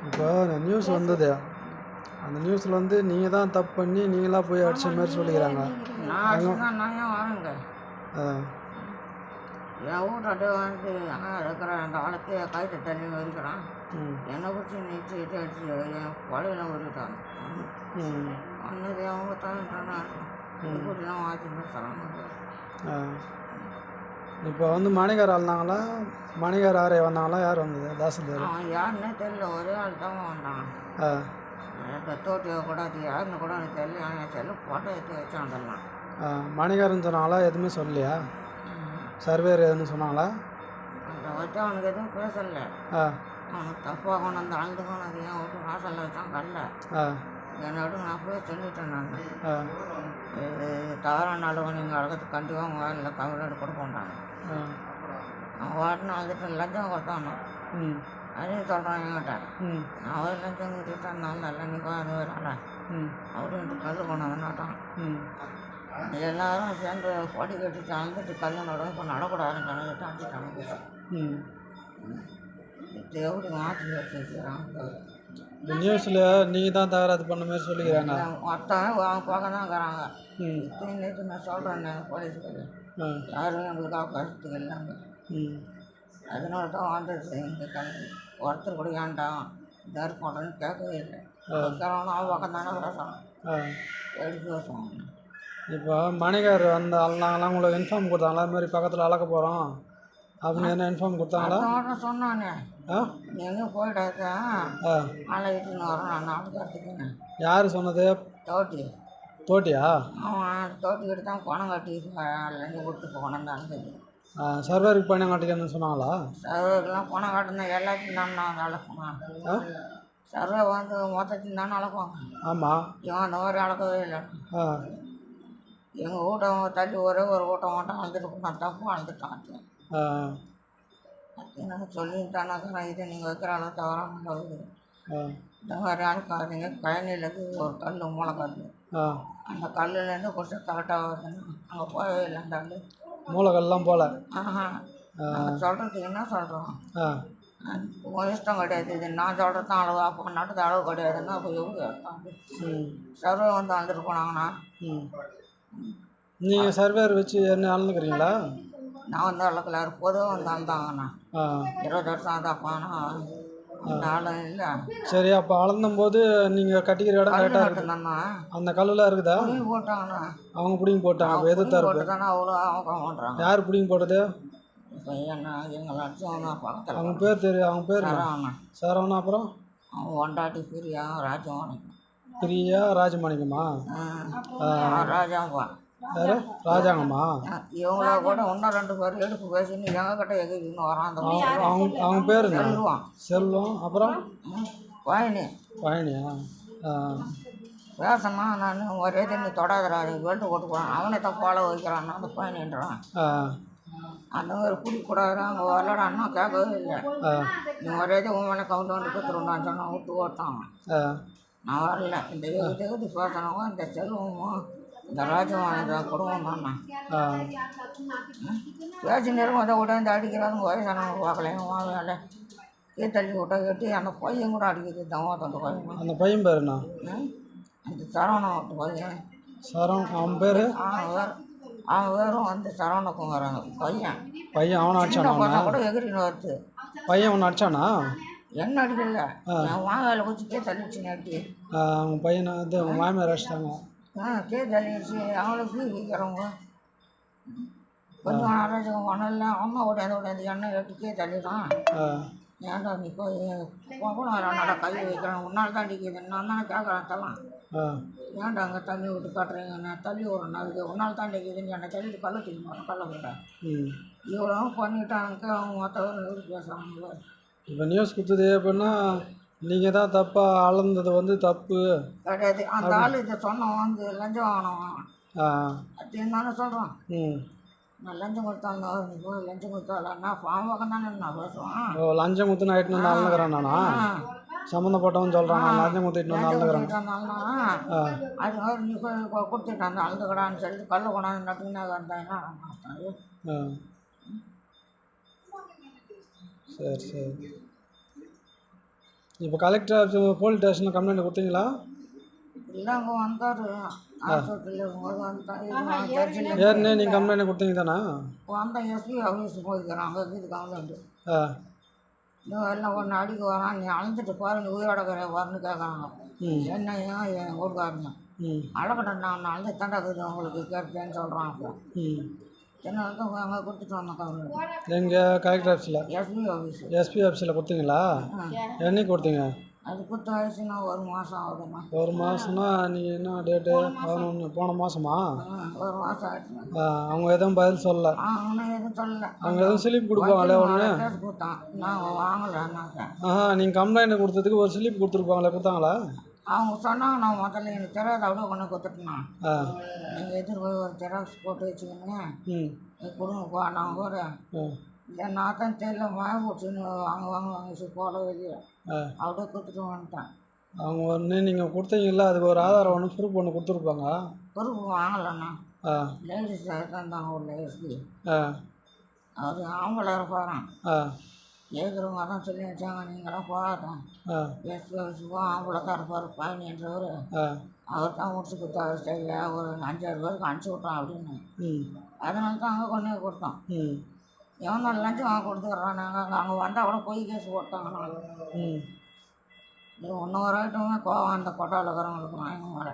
இப்போ நியூஸ் வந்தது. அந்த நியூஸில் வந்து நீங்கள் தான் தப்பு பண்ணி நீங்களாக போய் அடித்த மாதிரி சொல்லிக்கிறாங்க. நான் அடிச்சுன்னா நான் ஏன் வாங்க ஆ என் வீட்டாட்டே வந்து இருக்கிற அந்த ஆளுக்கு கயிற்று தண்ணி வரிக்கிறான். என்னை பிடிச்சி நீச்சு இட்டு அடிச்சு என் வலையில உருட்டாங்க. அன்னது அவங்க தான் இப்படிலாம் வாங்கி பேசுகிறாங்க. இப்போ வந்து மணிகார் ஆள்னாங்களா, மணிகார் ஆரே வந்தாங்களா, யார் வந்தது? தாசில்தார் அவன் யாருன்னே தெரியல, ஒரே ஆள் தான் வந்தான். எனக்கு தோட்டியை கூட அது யாருன்னு கூட எனக்கு தெரியல. என் செல்லு போட்டோ எடுத்து வச்சாண்டெல்லாம். மணிகாரன்னு சொன்னாங்களா? எதுவுமே சொல்லலையா? சர்வேர் எதுன்னு சொன்னாங்களா? அதை வச்சு அவனுக்கு எதுவும் பேசலை. அவனுக்கு தப்பாக கொண்டு வந்து அழுதுக்கணும். அது ஏன் விட்டு வாசலில் வச்சான் கல்ல. என்னோட நான் போய் சொல்லிட்டேன். நான் இது தவறானாலும் நீங்கள் அழகத்துக்கு கண்டிப்பாக உங்கள் வேலையில் கவலையோடு கொடுக்கண்டாங்க. அவன் வாட்டினா அதுக்கு லஞ்சம் கொடுத்தானோ அதையும் சொல்கிறான் என்கிட்ட. நான் அவர் லஞ்சம் கிட்டே இருந்தாலும் நல்லா நீக்கோ அது வரால அப்படின்னு கல் கொண்டு வந்துட்டான். எல்லாரும் சேர்ந்து பொடி கட்டிட்டு அழுந்துட்டு கல்லனோட இப்போ நடக்கூடாதுன்னு கணக்கிட்டு அடிச்சுட்டாங்க. இது எப்படி மாற்றி வச்சுக்கிறாங்க? இந்த நியூஸில் நீங்கள் தான் தகராறு பண்ண மாதிரி சொல்லிக்கிறாங்க. மொத்தம் அவங்க பார்க்க தான் இருக்கிறாங்க. நேற்று நான் சொல்கிறேன் போலீஸுக்கு யாரும் எங்களுக்காக கருத்துக்கு இல்லைங்க. அதனால தான் வந்துடுச்சு. எங்கள் கல்வி ஒருத்தர் கூட ஏன்டான் இதாக பண்ணுறேன்னு கேட்கவே இல்லை. அவன் பக்கம் தானே பேசுகிறான், எடுத்து பேசுவாங்க. இப்போ மணிகார் வந்த அண்ணாங்களாம் உங்களுக்கு இன்ஃபார்ம் கொடுத்தாங்களா? அது மாதிரி பக்கத்தில் அளக்க போகிறோம் அப்படின்னு என்ன இன்ஃபார்ம் கொடுத்தாங்களா? சொன்னானே நீ எங்கேயும் போயிட்டாக்க அழைச்சின்னு வரோம். நான் நாட்டுக்காரத்துக்கு. யார் சொன்னது? தோட்டியா? அவன் தோட்டிக்கிட்டு தான் பணம் கட்டி லஞ்சம் கொடுத்து பணம் தான் இருந்தது. சர்வருக்கு பணம் கட்டிக்கணும்னு சொன்னாங்களா? சர்வருக்குலாம் பணம் கட்டினா எல்லாத்தையும் தான் நான் அளப்பேன். சர்வே வந்து மொத்தத்தையும் தானே அளப்பாங்க. ஆமாம், இவன் அந்த மாதிரி அளக்கவே இல்லை. எங்கள் ஊட்டம் தள்ளி ஒரே ஒரு ஊட்டம் மட்டும் அழுதுட்டு நான் தப்பு அழுதுட்டான். எனக்கு சொல்லிட்டானாக்கா இதை நீங்கள் வைக்கிற அளவு தவறான அளவு இந்த மாதிரி ஆளுக்காதீங்க. கழனிலேருந்து ஒரு கல் மூளை கல், அந்த கல்லுலேருந்து கொஞ்சம் கரெக்டாக வருதுன்னு அங்கே போகவே இல்லை. அந்த கல் மூளைகள்லாம் போகல. சொல்கிறதுக்கு என்ன சொல்கிறோம்? உன் இஷ்டம் கிடையாது. இது நான் சொல்கிறது தான் அளவு. அப்போ நடந்த அளவு கிடையாதுன்னா அப்போ எப்படி எடுத்தாங்க? சர்வே வந்து வந்துட்டு போனாங்கண்ணா. நீங்கள் சர்வேர் வச்சு என்ன அளந்துக்கிறீங்களா? நான் வந்து அளக்கல, பொதுவாக வந்து அளந்தாங்கண்ணா. 20 வருஷம் அதாப்பாண்ணா அந்த ஆளும் இல்லை. சரி, அப்போ அளந்தும்போது நீங்கள் கட்டிக்கிற இடம் கரெக்டாக இருக்குதாண்ணா? அந்த கல்லுலாம் இருக்குதா? பிடிங்கி போட்டாங்கண்ணா. அவங்க பிடிங்கி போட்டாங்க. அப்போ எது தரப்பு தானே அவ்வளோ அவங்க பண்ணுறாங்க. யார் பிடிங்கி போட்டது? இப்போ என்ன எங்கள் லட்சம் தான் பக்கத்தில். அவங்க பேர் தெரியும். அவங்க பேர் சரவணா. சரவணா. அப்புறம் அவங்க ஒண்டாட்டி பிரியா ராஜமாணிக்கம். பிரியா ராஜமாணிக்கமா? ராஜாப்பா. யாரு? ராஜாங்கம்மா. இவங்கள கூட இன்னும் 2 பேர் எடுப்பு பேசின்னு எங்ககிட்ட எகிரின்னு வரான். அவங்க பேருங்க செல்வம். அப்புறம் பழனியா? பேசணும். நான் ஒரே தண்ணி தொடாதரா வெல்ட்டு போட்டுக்குவான். அவனே தப்பால வைக்கிறான் அந்த பழனின்றான். அந்த மாதிரி குடிக்கூடாது அங்கே வரலாடான்னா கேட்கவே இல்லை. நீ ஒரே உன் மேலே கவுண்ட் வந்து கொடுத்துருந்தான் சொன்னால் விட்டு ஓட்டான். நான் வரல. இந்த எகுதி பேசணும். இந்த செல்வமும் இந்த ராஜமாணிக்க குடும்பம் தானே பேசி நேரம் அதை உடனே அடிக்கிறாங்க. வயசானவங்க பார்க்கல வேலை தள்ளி விட்டா கட்டி அந்த பையன் கூட அடிக்கிறது தவா அந்த பையன். அந்த பையன் பேருண்ணா? அந்த சரவணன் பையன். அவன் பேர்? அவன் வேறும் வந்து சரவணக்கும் வராங்க. பையன் அவனை அடிச்சானா? பசங்க கூட எகிரின்னு வருது. பையன் அவனை அடிச்சானா? என்ன அடிக்கல, என் மாங்காயில் குச்சிக்கே தள்ளிடுச்சுன்னு அடி. அவங்க பையனை வந்து அவங்க மாமியார் அடிச்சிட்டாங்க. கே தள்ளிடுச்சு. அவங்களுக்கு விற்கிறவங்க கொஞ்சம் அரைச்சவங்க மணல்ல அம்மா உடையாது எண்ணெய் எட்டுக்கே தள்ளிடான். ஏன்டா நீ போய் போகணும் கை வைக்கிறேன் உன்னால் தான் அடிக்குது. நான் தானே கேட்குறேன் தலாம். ஏன்டா அங்கே தள்ளி விட்டு காட்டுறீங்க? நான் தள்ளி விட்றேன். அதுக்கு உன்னால் தான் அடிக்குதுன்னு என்னை தள்ளிட்டு கல்லை தூக்கி மாட்டேன். கல்லை விட்டேன். இவ்வளோ பண்ணிட்டாங்க. அவங்க மற்றவங்க எப்படி பேசுகிறாங்க? இப்போ நியூஸ் கொடுத்தது எப்படின்னா நீங்கள் தான் தப்பாக அளந்தது வந்து தப்பு கிடையாது. அந்த ஆள் இதை சொன்னவன் வந்து லஞ்சம் வாங்கினவன் அப்படின்னு தானே சொல்கிறான். நான் லஞ்சம் கொடுத்தாங்க. நீ போய் லஞ்சம் கொடுத்தாலன்னா பாவம் பக்கம் தானே நான் பேசுவான். லஞ்சம் கொடுத்து நான் இட்டுன்னு வந்து அழுந்துக்கிறேன். நானா சம்மந்தப்பட்டவன் சொல்கிறான். நான் லஞ்சம் கொடுத்துட்டு வந்து அழுந்துக்கிறேன். அது மாதிரி நீ போய் கொடுத்துட்டு அந்த அழுந்துக்கடான்னு சொல்லிட்டு கல்லை கொண்டாந்து நட்டுனா இருந்தாங்கன்னா சரி. இப்போ கலெக்டர் ஆஃபீஸ் போலீஸ் ஸ்டேஷனில் கம்ப்ளைண்ட் கொடுத்தீங்களா? இல்லை அங்கே வந்தார் ஆஸ்பத்திரியில் இருக்கும்போது வந்துட்டான். சர்ச்சில் ஏற்கனவே நீங்கள் கம்ப்ளைண்ட் கொடுத்தீங்க தானே? வந்த எஸ்பி ஆஃபீஸ் போய்க்கிறான். அங்கே இருக்குது கம்ப்ளைண்ட்டு. ஆ இன்னும் எல்லாம் ஒன்று அடிக்க வரான். நீ அழுந்துட்டு பாரு, நீ உயிரோட வரன்னு கேட்குறாங்க. என்ன ஏன் என் வீட்டுக்காரங்க அழகட்டும், நான் அழுந்து தண்டாக்குது உங்களுக்கு கேட்பேன்னு சொல்கிறான். அப்போ என்ன வந்து அங்கே கொடுத்துட்டு வந்தோம் கம்ப்ளைண்ட். எங்கள் கலெக்டர் ஆஃபீஸில் எஸ்பி ஆஃபீஸ். எஸ்பி ஆஃபீஸில் கொடுத்தீங்களா? என்னைக்கு கொடுத்தீங்க? அது கொடுத்த ஆயிடுச்சுன்னா 1 மாதம் ஆகுதுண்ணா. 1 மாதம்னா நீங்கள் என்ன டேட்டு? 11 போன மாதமா? 1 மாதம் ஆயிடுச்சு. அவங்க எதுவும் பதில் சொல்லல? அவனும் எதுவும் சொல்லலை. அவங்க எதுவும் ஸ்லிப் கொடுப்பாங்களே ஒன்று? கேஸ் கொடுத்தான், நாங்கள் வாங்கலைன்னாக்க. நீங்கள் கம்ப்ளைண்ட் கொடுத்ததுக்கு ஒரு ஸ்லிப் கொடுத்துருப்பாங்களே, கொடுத்தாங்களா? அவங்க சொன்னாங்க, நான் முதல்ல எனக்கு தெரியாது, அப்படியே கொண்டு கொடுத்துட்டேண்ணா. நீங்கள் எடுத்துகிட்டு போய் ஒரு ஜெராக்ஸ் போட்டு வச்சுக்கோங்க, கொடுங்கப்பா. நான் ஒரு நான் தான் தெரியல மழை போச்சுன்னு வாங்க போட வெளியே அப்படியே கொடுத்துட்டு வந்துட்டேன். அவங்க ஒன்று நீங்கள் கொடுத்தீங்களா, அதுக்கு ஒரு ஆதாரம் ஒன்று ப்ரூஃப் ஒன்று கொடுத்துருப்பாங்க. பொறுப்பு வாங்கலைண்ணா. லேடிஸ் இருந்தாங்க ஒரு லேடிஸ். அவர் ஆம்பளை இருப்பாரான். ஏற்கிறவங்க தான் சொல்லி வச்சாங்க, நீங்களாம் போகாதான் எஸ்பி ஆஃபீஸுக்கும் ஆம்பளை தான் இருப்பார் பயணின்றவர். அவர் தான் முடிச்சு கொடுத்தாரு. சரியா ஒரு 5-6 பேருக்கு அனுப்பிச்சி விட்டோம் அப்படின்னு. அதனால தான் அங்கே கொண்டு போய் கொடுத்தோம். எவனோ லஞ்சம் வாங்க கொடுத்துட்றான். நாங்கள் அங்கே வந்தால் கூட போய் கேஸ் போட்டாங்க. நாங்கள் 1 ஒரு ஐட்டமே கோவம் அந்த கொட்டாவில் இருக்கிறவங்களுக்கு வாங்க மேலே.